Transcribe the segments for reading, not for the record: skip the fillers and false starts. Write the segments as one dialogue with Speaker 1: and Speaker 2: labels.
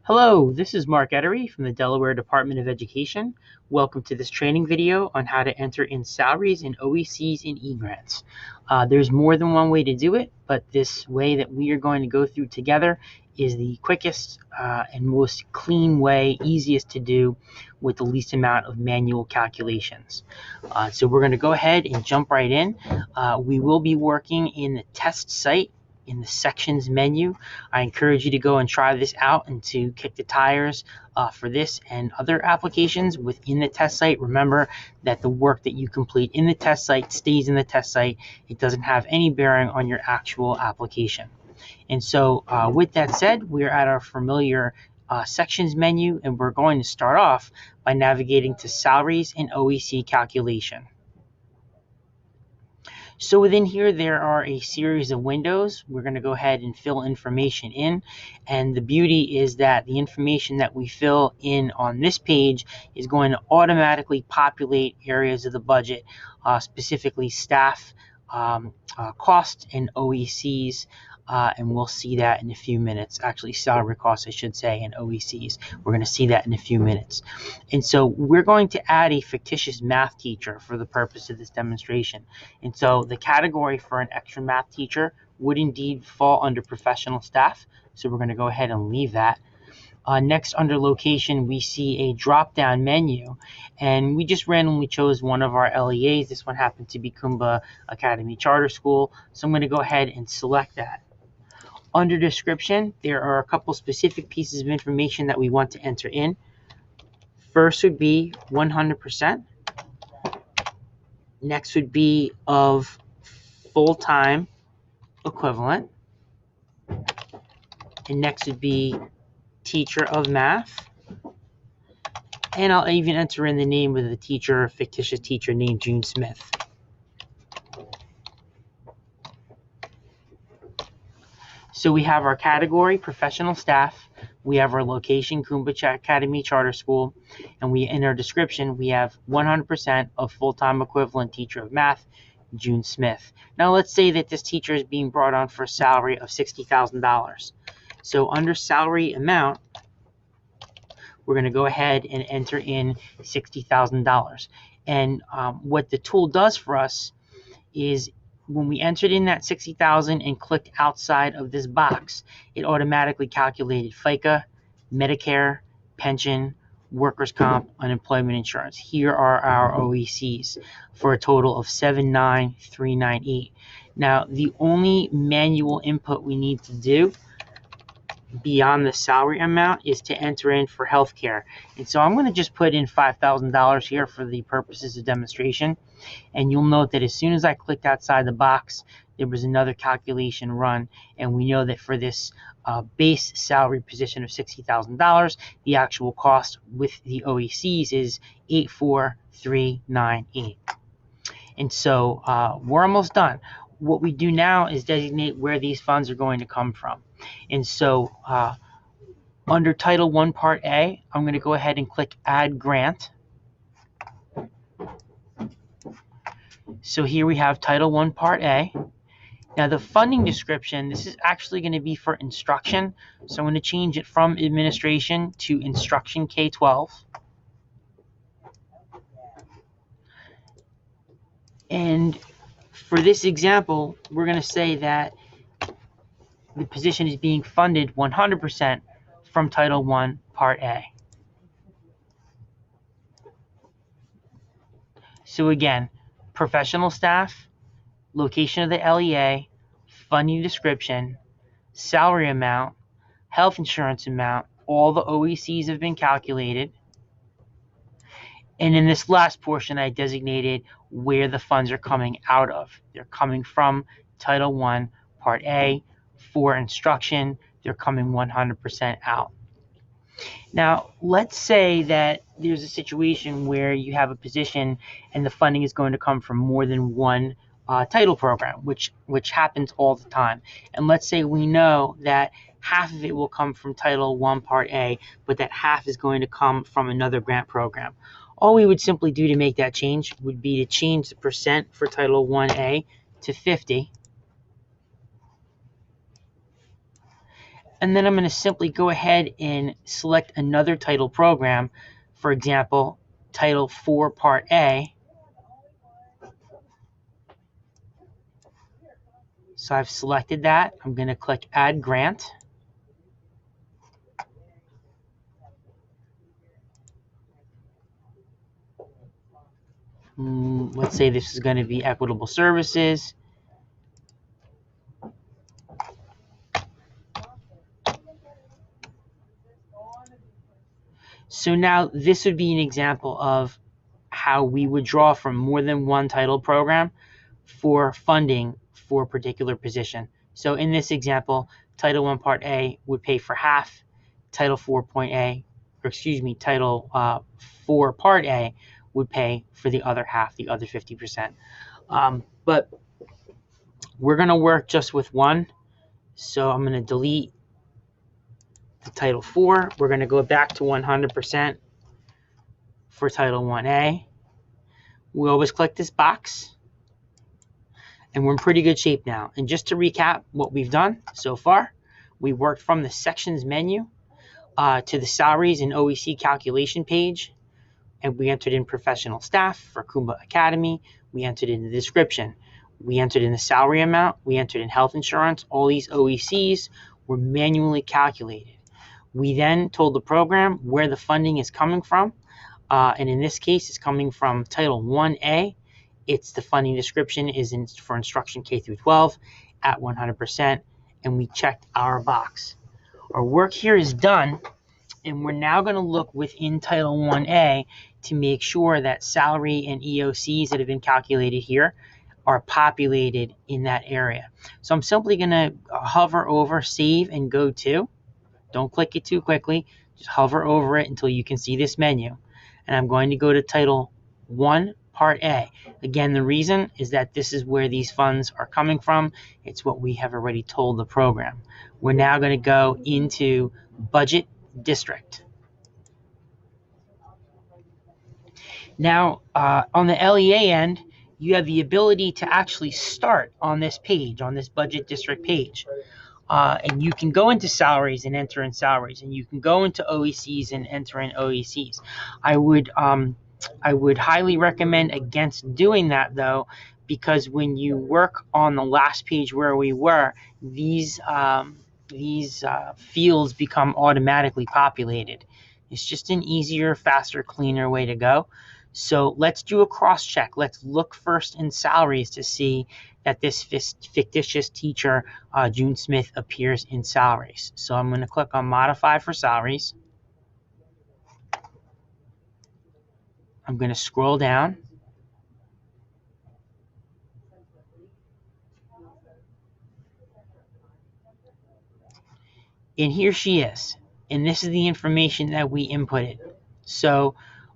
Speaker 1: Hello, this is Mark Ettery from the Delaware Department of Education. Welcome to this training video on how to enter in salaries and OECs in eGrants. There's more than one way to do it, but this way that we are going to go through together is the quickest and most clean way, easiest to do with the least amount of manual calculations. So we're going to go ahead and jump right in. We will be working in the test site in the sections menu. I encourage you to go and try this out and to kick the tires for this and other applications within the test site. Remember that the work that you complete in the test site stays in the test site. It doesn't have any bearing on your actual application. And so with that said, we're at our familiar sections menu, and we're going to start off by navigating to salaries and OEC calculation. So within here, there are a series of windows. We're going to go ahead and fill information in. And the beauty is that the information that we fill in on this page is going to automatically populate areas of the budget, specifically staff, cost, and OECs. And we'll see that in a few minutes. Actually, salary costs, I should say, and OECs. We're going to see that in a few minutes. And so we're going to add a fictitious math teacher for the purpose of this demonstration. And so the category for an extra math teacher would indeed fall under professional staff. So we're going to go ahead and leave that. Next, under location, we see a drop-down menu, and we just randomly chose one of our LEAs. This one happened to be Kumba Academy Charter School. So I'm going to go ahead and select that. Under description, there are a couple specific pieces of information that we want to enter in. First would be 100%. Next would be of full-time equivalent. And next would be teacher of math. And I'll even enter in the name of the teacher, a fictitious teacher named June Smith. So we have our category, professional staff. We have our location, Kumba Academy Charter School. And in our description, we have 100% of full-time equivalent teacher of math, June Smith. Now let's say that this teacher is being brought on for a salary of $60,000. So under salary amount, we're going to go ahead and enter in $60,000. And what the tool does for us is when we entered in that $60,000 and clicked outside of this box, it automatically calculated FICA, Medicare, pension, workers' comp, unemployment insurance. Here are our OECs for a total of 79398. Now, the only manual input we need to do beyond the salary amount is to enter in for healthcare. And so I'm going to just put in $5,000 here for the purposes of demonstration. And you'll note that as soon as I clicked outside the box, there was another calculation run. And we know that for this base salary position of $60,000, the actual cost with the OECs is $84,398. And so we're almost done. What we do now is designate where these funds are going to come from. And so under Title I, Part A, I'm going to go ahead and click Add Grant. So here we have Title I, Part A. Now the funding description, this is actually going to be for instruction. So I'm going to change it from administration to instruction K-12. And for this example, we're going to say that the position is being funded 100% from Title I, Part A. So again, professional staff, location of the LEA, funding description, salary amount, health insurance amount, all the OECs have been calculated. And in this last portion, I designated where the funds are coming out of. They're coming from Title I, Part A. For instruction, they're coming 100% out. Now, let's say that there's a situation where you have a position and the funding is going to come from more than one title program, which happens all the time. And let's say we know that half of it will come from Title I, Part A, but that half is going to come from another grant program. All we would simply do to make that change would be to change the percent for Title 1A to 50. And then I'm going to simply go ahead and select another title program. For example, Title 4 Part A. So I've selected that. I'm going to click Add Grant. Let's say this is going to be Equitable Services. So now this would be an example of how we would draw from more than one title program for funding for a particular position. So in this example, Title 1 Part A would pay for half, Title 4 Title 4 Part A would pay for the other half, the other 50%. But we're going to work just with one. So I'm going to delete the Title 4. We're going to go back to 100% for Title 1A. We always click this box, and we're in pretty good shape now. And just to recap what we've done so far, we worked from the sections menu to the salaries and OEC calculation page, and we entered in professional staff for Kumba Academy. We entered in the description. We entered in the salary amount. We entered in health insurance. All these OECs were manually calculated. We then told the program where the funding is coming from. And in this case, it's coming from Title 1A. It's the funding description is for instruction K through 12 at 100%. And we checked our box. Our work here is done. And we're now going to look within Title 1A to make sure that salary and EOCs that have been calculated here are populated in that area. So I'm simply going to hover over, save, and go to. Don't click it too quickly. Just hover over it until you can see this menu. And I'm going to go to Title 1 Part A. Again, the reason is that this is where these funds are coming from. It's what we have already told the program. We're now going to go into Budget District. Now, on the LEA end, you have the ability to actually start on this page, on this Budget District page. And you can go into salaries and enter in salaries, and you can go into OECs and enter in OECs. I would highly recommend against doing that, though, because when you work on the last page where we were, these fields become automatically populated. It's just an easier, faster, cleaner way to go. So let's do a cross check. Let's look first in salaries to see that this fictitious teacher, June Smith, appears in salaries. So I'm going to click on Modify for salaries. I'm going to scroll down. And here she is. And this is the information that we inputted. So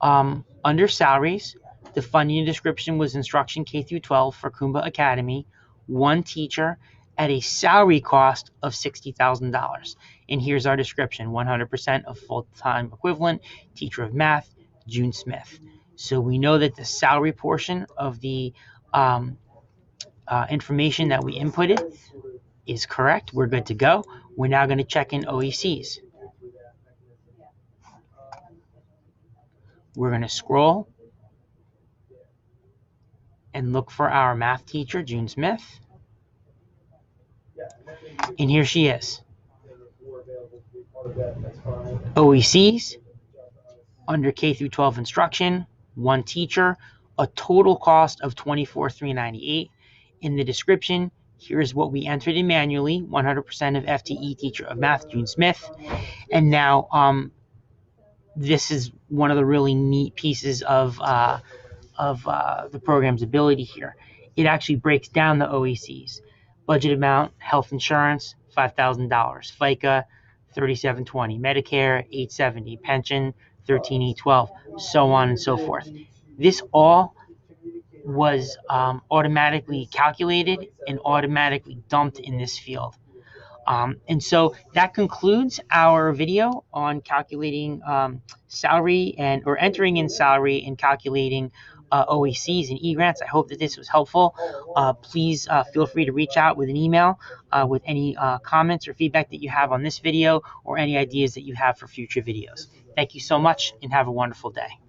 Speaker 1: under salaries, the funding description was instruction K through 12 for Kumba Academy, one teacher at a salary cost of $60,000. And here's our description: 100% of full-time equivalent, teacher of math, June Smith. So we know that the salary portion of the information that we inputted is correct. We're good to go. We're now going to check in OECs. We're going to scroll and look for our math teacher, June Smith. And here she is. OECs, under K through 12 instruction, one teacher, a total cost of $24,398. In the description, here's what we entered in manually: 100% of FTE, teacher of math, June Smith. And now this is one of the really neat pieces of the program's ability here. It actually breaks down the OECs. Budget amount: health insurance, $5,000. FICA, $3,720. Medicare, $870. Pension, $13,812. So on and so forth. This all was automatically calculated and automatically dumped in this field. And so that concludes our video on calculating salary or entering in salary and calculating OECs and e-grants. I hope that this was helpful. Please feel free to reach out with an email with any comments or feedback that you have on this video or any ideas that you have for future videos. Thank you so much and have a wonderful day.